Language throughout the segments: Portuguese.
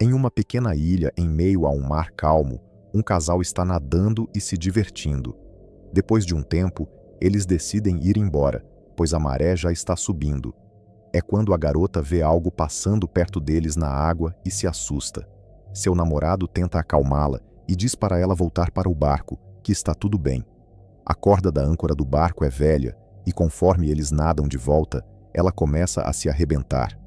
Em uma pequena ilha em meio a um mar calmo, um casal está nadando e se divertindo. Depois de um tempo, eles decidem ir embora, pois a maré já está subindo. É quando a garota vê algo passando perto deles na água e se assusta. Seu namorado tenta acalmá-la e diz para ela voltar para o barco, que está tudo bem. A corda da âncora do barco é velha e, conforme eles nadam de volta, ela começa a se arrebentar.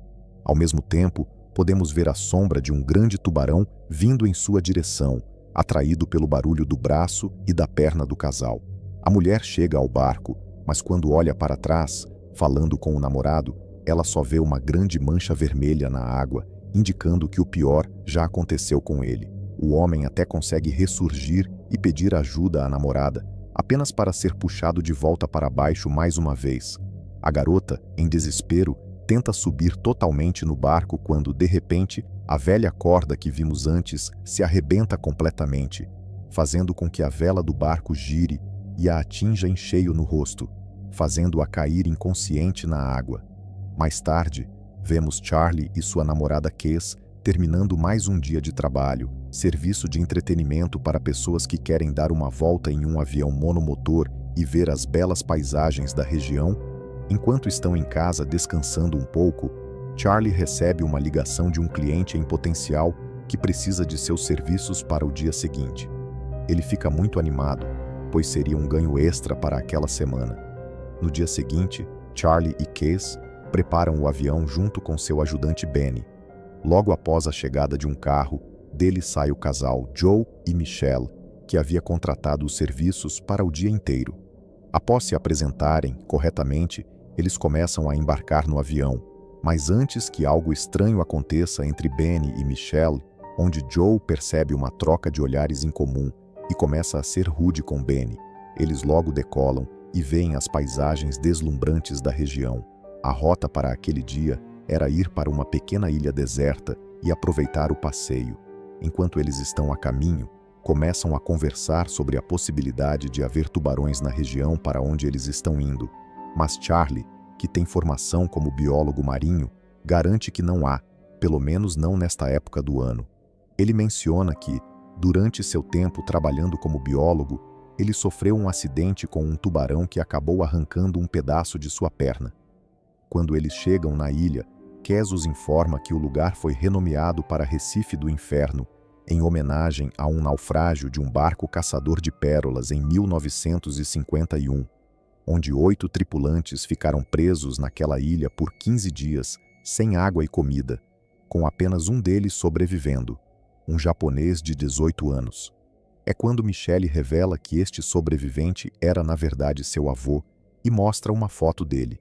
Ao mesmo tempo, podemos ver a sombra de um grande tubarão vindo em sua direção, atraído pelo barulho do braço e da perna do casal. A mulher chega ao barco, mas quando olha para trás, falando com o namorado, ela só vê uma grande mancha vermelha na água, indicando que o pior já aconteceu com ele. O homem até consegue ressurgir e pedir ajuda à namorada, apenas para ser puxado de volta para baixo mais uma vez. A garota, em desespero, tenta subir totalmente no barco quando, de repente, a velha corda que vimos antes se arrebenta completamente, fazendo com que a vela do barco gire e a atinja em cheio no rosto, fazendo-a cair inconsciente na água. Mais tarde, vemos Charlie e sua namorada Kes terminando mais um dia de trabalho, serviço de entretenimento para pessoas que querem dar uma volta em um avião monomotor e ver as belas paisagens da região. Enquanto estão em casa descansando um pouco, Charlie recebe uma ligação de um cliente em potencial que precisa de seus serviços para o dia seguinte. Ele fica muito animado, pois seria um ganho extra para aquela semana. No dia seguinte, Charlie e Kes preparam o avião junto com seu ajudante Benny. Logo após a chegada de um carro, dele sai o casal Joe e Michelle, que havia contratado os serviços para o dia inteiro. Após se apresentarem corretamente, eles começam a embarcar no avião, mas antes que algo estranho aconteça entre Benny e Michelle, onde Joe percebe uma troca de olhares em comum e começa a ser rude com Benny, eles logo decolam e veem as paisagens deslumbrantes da região. A rota para aquele dia era ir para uma pequena ilha deserta e aproveitar o passeio. Enquanto eles estão a caminho, começam a conversar sobre a possibilidade de haver tubarões na região para onde eles estão indo. Mas Charlie, que tem formação como biólogo marinho, garante que não há, pelo menos não nesta época do ano. Ele menciona que, durante seu tempo trabalhando como biólogo, ele sofreu um acidente com um tubarão que acabou arrancando um pedaço de sua perna. Quando eles chegam na ilha, Kes os informa que o lugar foi renomeado para Recife do Inferno, em homenagem a um naufrágio de um barco caçador de pérolas em 1951, onde 8 tripulantes ficaram presos naquela ilha por 15 dias, sem água e comida, com apenas um deles sobrevivendo, um japonês de 18 anos. É quando Michelle revela que este sobrevivente era na verdade seu avô e mostra uma foto dele.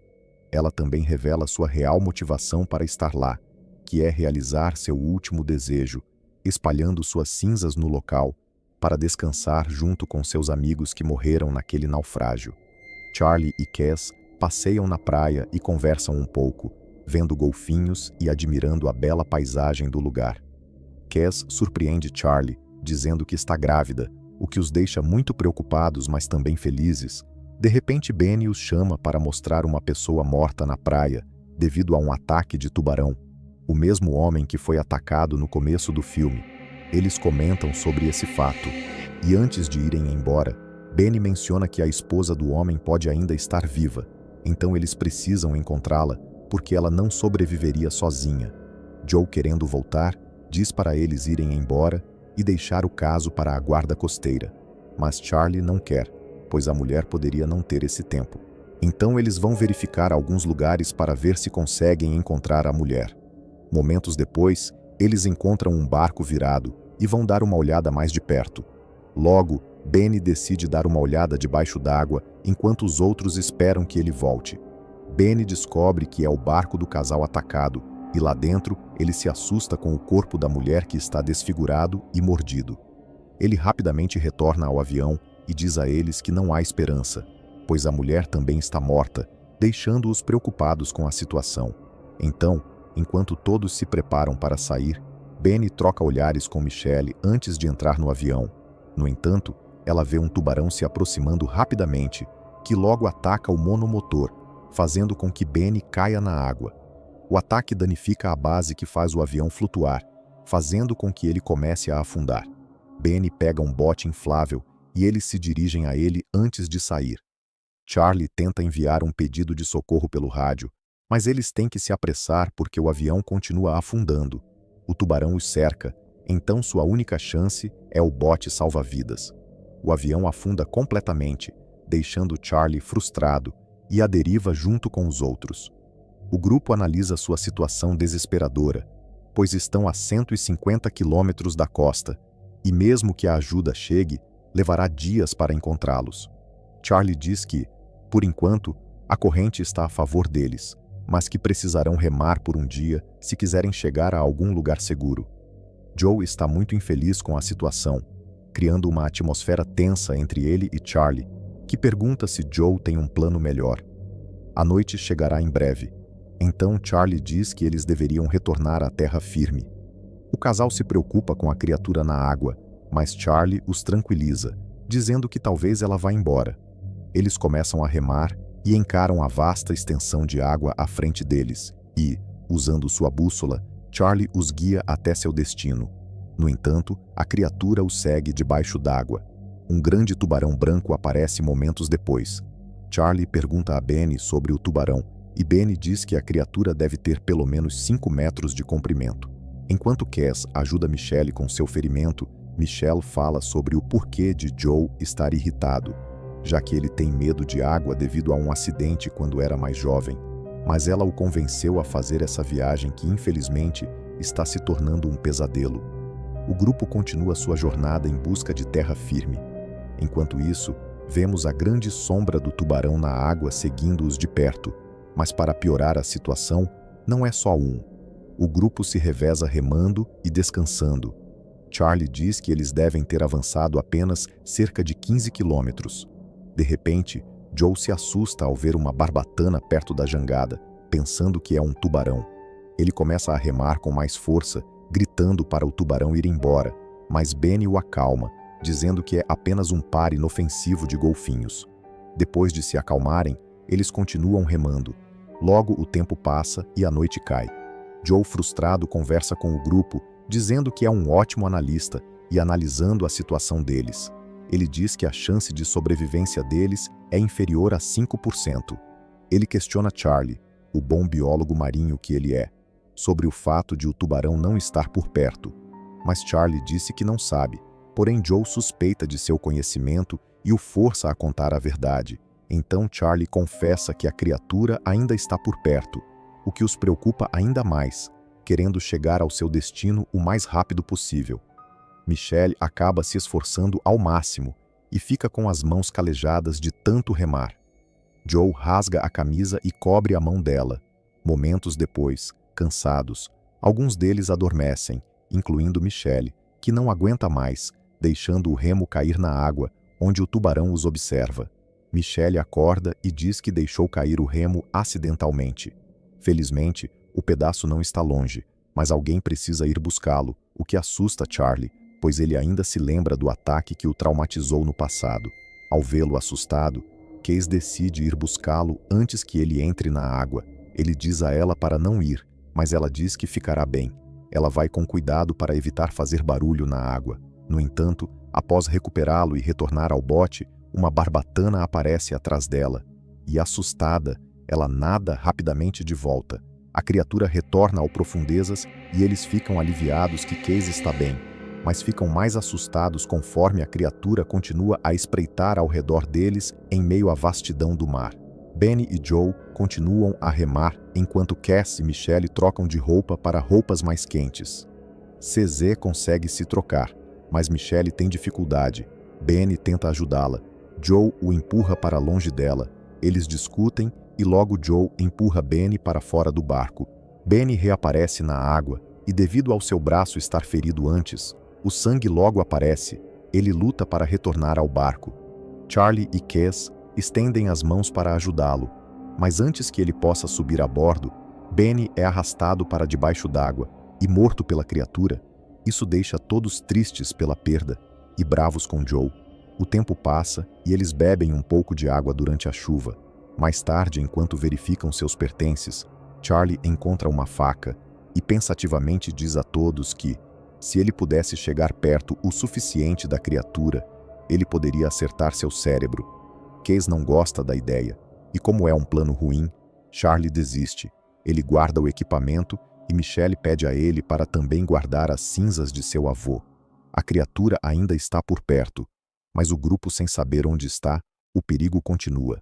Ela também revela sua real motivação para estar lá, que é realizar seu último desejo, espalhando suas cinzas no local, para descansar junto com seus amigos que morreram naquele naufrágio. Charlie e Kes passeiam na praia e conversam um pouco, vendo golfinhos e admirando a bela paisagem do lugar. Kes surpreende Charlie, dizendo que está grávida, o que os deixa muito preocupados, mas também felizes. De repente, Benny os chama para mostrar uma pessoa morta na praia, devido a um ataque de tubarão. O mesmo homem que foi atacado no começo do filme. Eles comentam sobre esse fato. E antes de irem embora, Benny menciona que a esposa do homem pode ainda estar viva. Então eles precisam encontrá-la, porque ela não sobreviveria sozinha. Joe, querendo voltar, diz para eles irem embora e deixar o caso para a guarda costeira. Mas Charlie não quer, pois a mulher poderia não ter esse tempo. Então eles vão verificar alguns lugares para ver se conseguem encontrar a mulher. Momentos depois, eles encontram um barco virado e vão dar uma olhada mais de perto. Logo, Benny decide dar uma olhada debaixo d'água enquanto os outros esperam que ele volte. Benny descobre que é o barco do casal atacado e lá dentro ele se assusta com o corpo da mulher que está desfigurado e mordido. Ele rapidamente retorna ao avião e diz a eles que não há esperança, pois a mulher também está morta, deixando-os preocupados com a situação. Então, enquanto todos se preparam para sair, Benny troca olhares com Michelle antes de entrar no avião. No entanto, ela vê um tubarão se aproximando rapidamente, que logo ataca o monomotor, fazendo com que Benny caia na água. O ataque danifica a base que faz o avião flutuar, fazendo com que ele comece a afundar. Benny pega um bote inflável e eles se dirigem a ele antes de sair. Charlie tenta enviar um pedido de socorro pelo rádio, mas eles têm que se apressar porque o avião continua afundando. O tubarão os cerca, então sua única chance é o bote salva-vidas. O avião afunda completamente, deixando Charlie frustrado e à deriva junto com os outros. O grupo analisa sua situação desesperadora, pois estão a 150 quilômetros da costa, e mesmo que a ajuda chegue, levará dias para encontrá-los. Charlie diz que, por enquanto, a corrente está a favor deles, mas que precisarão remar por um dia se quiserem chegar a algum lugar seguro. Joe está muito infeliz com a situação, criando uma atmosfera tensa entre ele e Charlie, que pergunta se Joe tem um plano melhor. A noite chegará em breve, então Charlie diz que eles deveriam retornar à terra firme. O casal se preocupa com a criatura na água, mas Charlie os tranquiliza, dizendo que talvez ela vá embora. Eles começam a remar e encaram a vasta extensão de água à frente deles e, usando sua bússola, Charlie os guia até seu destino. No entanto, a criatura os segue debaixo d'água. Um grande tubarão branco aparece momentos depois. Charlie pergunta a Benny sobre o tubarão e Benny diz que a criatura deve ter pelo menos 5 metros de comprimento. Enquanto Cass ajuda Michelle com seu ferimento, Michelle fala sobre o porquê de Joe estar irritado, já que ele tem medo de água devido a um acidente quando era mais jovem, mas ela o convenceu a fazer essa viagem que, infelizmente, está se tornando um pesadelo. O grupo continua sua jornada em busca de terra firme. Enquanto isso, vemos a grande sombra do tubarão na água seguindo-os de perto, mas para piorar a situação, não é só um. O grupo se reveza remando e descansando. Charlie diz que eles devem ter avançado apenas cerca de 15 quilômetros. De repente, Joe se assusta ao ver uma barbatana perto da jangada, pensando que é um tubarão. Ele começa a remar com mais força, gritando para o tubarão ir embora, mas Benny o acalma, dizendo que é apenas um par inofensivo de golfinhos. Depois de se acalmarem, eles continuam remando. Logo o tempo passa e a noite cai. Joe, frustrado, conversa com o grupo, dizendo que é um ótimo analista e analisando a situação deles. Ele diz que a chance de sobrevivência deles é inferior a 5%. Ele questiona Charlie, o bom biólogo marinho que ele é, sobre o fato de o tubarão não estar por perto. Mas Charlie disse que não sabe, porém Joe suspeita de seu conhecimento e o força a contar a verdade. Então Charlie confessa que a criatura ainda está por perto, o que os preocupa ainda mais, querendo chegar ao seu destino o mais rápido possível. Michelle acaba se esforçando ao máximo e fica com as mãos calejadas de tanto remar. Joe rasga a camisa e cobre a mão dela. Momentos depois, cansados, alguns deles adormecem, incluindo Michelle, que não aguenta mais, deixando o remo cair na água, onde o tubarão os observa. Michelle acorda e diz que deixou cair o remo acidentalmente. Felizmente, o pedaço não está longe, mas alguém precisa ir buscá-lo, o que assusta Charlie, pois ele ainda se lembra do ataque que o traumatizou no passado. Ao vê-lo assustado, Case decide ir buscá-lo antes que ele entre na água. Ele diz a ela para não ir, mas ela diz que ficará bem. Ela vai com cuidado para evitar fazer barulho na água. No entanto, após recuperá-lo e retornar ao bote, uma barbatana aparece atrás dela, e assustada, ela nada rapidamente de volta. A criatura retorna ao profundezas e eles ficam aliviados que Case está bem, mas ficam mais assustados conforme a criatura continua a espreitar ao redor deles em meio à vastidão do mar. Benny e Joe continuam a remar enquanto Cass e Michelle trocam de roupa para roupas mais quentes. CZ consegue se trocar, mas Michelle tem dificuldade. Benny tenta ajudá-la. Joe o empurra para longe dela. Eles discutem e logo Joe empurra Benny para fora do barco. Benny reaparece na água e, devido ao seu braço estar ferido antes, o sangue logo aparece. Ele luta para retornar ao barco. Charlie e Cass estendem as mãos para ajudá-lo, mas antes que ele possa subir a bordo, Benny é arrastado para debaixo d'água e morto pela criatura. Isso deixa todos tristes pela perda e bravos com Joe. O tempo passa e eles bebem um pouco de água durante a chuva. Mais tarde, enquanto verificam seus pertences, Charlie encontra uma faca e pensativamente diz a todos que, Se ele pudesse chegar perto o suficiente da criatura, ele poderia acertar seu cérebro. Case não gosta da ideia, e como é um plano ruim, Charlie desiste. Ele guarda o equipamento e Michelle pede a ele para também guardar as cinzas de seu avô. A criatura ainda está por perto, mas o grupo, sem saber onde está, o perigo continua.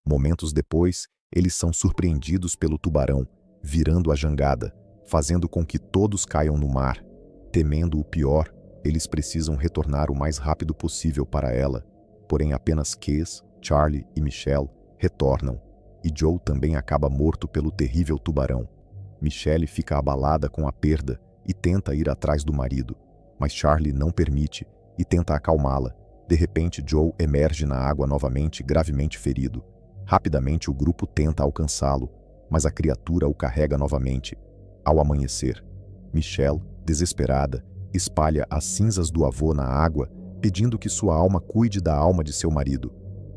Momentos depois, eles são surpreendidos pelo tubarão, virando a jangada, fazendo com que todos caiam no mar. Temendo o pior, eles precisam retornar o mais rápido possível para ela, porém apenas Case, Charlie e Michelle retornam, e Joe também acaba morto pelo terrível tubarão. Michelle fica abalada com a perda e tenta ir atrás do marido, mas Charlie não permite e tenta acalmá-la. De repente, Joe emerge na água novamente, gravemente ferido. Rapidamente o grupo tenta alcançá-lo, mas a criatura o carrega novamente. Ao amanhecer, Michelle, desesperada, espalha as cinzas do avô na água, pedindo que sua alma cuide da alma de seu marido.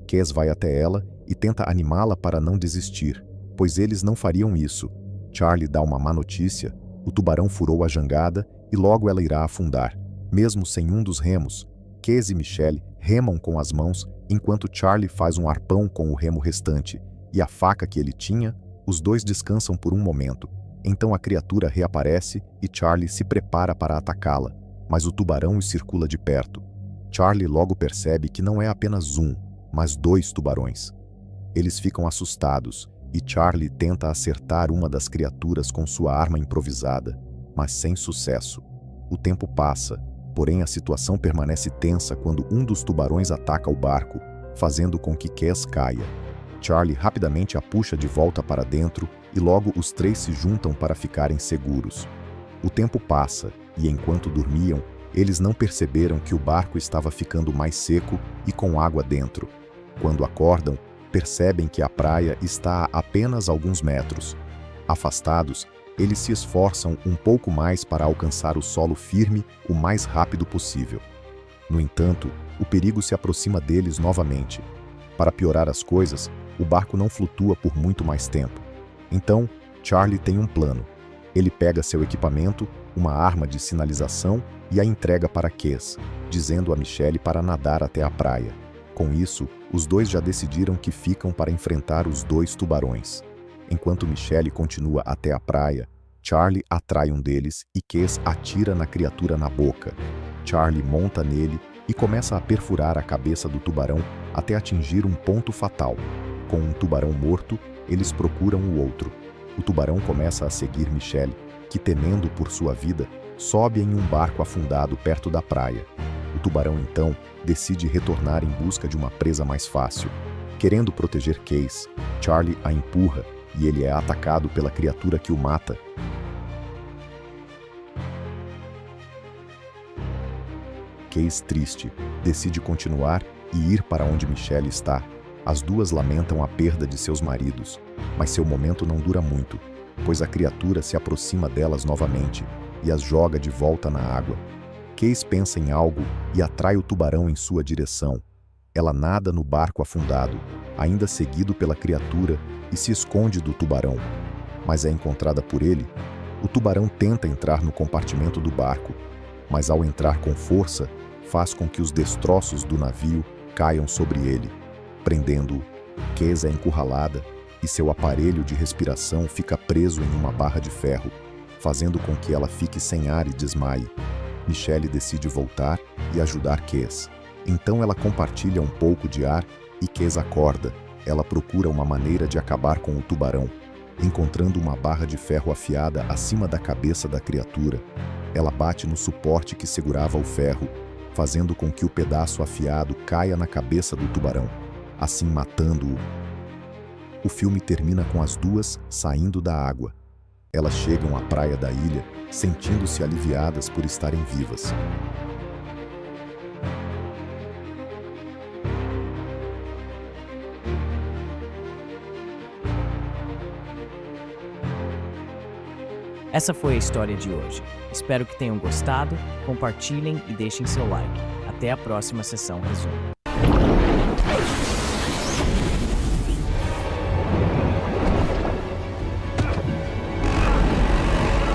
Kes vai até ela e tenta animá-la para não desistir, pois eles não fariam isso. Charlie dá uma má notícia: o tubarão furou a jangada e logo ela irá afundar, mesmo sem um dos remos. Kes e Michelle remam com as mãos, enquanto Charlie faz um arpão com o remo restante, e a faca que ele tinha. Os dois descansam por um momento. Então a criatura reaparece e Charlie se prepara para atacá-la, mas o tubarão os circula de perto. Charlie logo percebe que não é apenas um, mas 2 tubarões. Eles ficam assustados e Charlie tenta acertar uma das criaturas com sua arma improvisada, mas sem sucesso. O tempo passa, porém a situação permanece tensa quando um dos tubarões ataca o barco, fazendo com que Kes caia. Charlie rapidamente a puxa de volta para dentro e logo os 3 se juntam para ficarem seguros. O tempo passa e, enquanto dormiam, eles não perceberam que o barco estava ficando mais seco e com água dentro. Quando acordam, percebem que a praia está a apenas alguns metros. Afastados, eles se esforçam um pouco mais para alcançar o solo firme o mais rápido possível. No entanto, o perigo se aproxima deles novamente. Para piorar as coisas, o barco não flutua por muito mais tempo. Então, Charlie tem um plano. Ele pega seu equipamento, uma arma de sinalização, e a entrega para Kes, dizendo a Michelle para nadar até a praia. Com isso, os dois já decidiram que ficam para enfrentar os 2 tubarões. Enquanto Michelle continua até a praia, Charlie atrai um deles e Kes atira na criatura na boca. Charlie monta nele e começa a perfurar a cabeça do tubarão até atingir um ponto fatal. Com um tubarão morto, eles procuram o outro. O tubarão começa a seguir Michelle, que, temendo por sua vida, sobe em um barco afundado perto da praia. O tubarão, então, decide retornar em busca de uma presa mais fácil. Querendo proteger Case, Charlie a empurra e ele é atacado pela criatura que o mata. Case, triste, decide continuar e ir para onde Michelle está. As duas lamentam a perda de seus maridos, mas seu momento não dura muito, pois a criatura se aproxima delas novamente e as joga de volta na água. Case pensa em algo e atrai o tubarão em sua direção. Ela nada no barco afundado, ainda seguido pela criatura, e se esconde do tubarão. Mas é encontrada por ele. O tubarão tenta entrar no compartimento do barco, mas ao entrar com força, faz com que os destroços do navio caiam sobre ele, prendendo-o. Case é encurralada e seu aparelho de respiração fica preso em uma barra de ferro, fazendo com que ela fique sem ar e desmaie. Michelle decide voltar e ajudar Case. Então ela compartilha um pouco de ar e Case acorda. Ela procura uma maneira de acabar com o tubarão, encontrando uma barra de ferro afiada acima da cabeça da criatura. Ela bate no suporte que segurava o ferro, fazendo com que o pedaço afiado caia na cabeça do tubarão, assim matando-o. O filme termina com as duas saindo da água. Elas chegam à praia da ilha, sentindo-se aliviadas por estarem vivas. Essa foi a história de hoje. Espero que tenham gostado, compartilhem e deixem seu like. Até a próxima sessão resumo.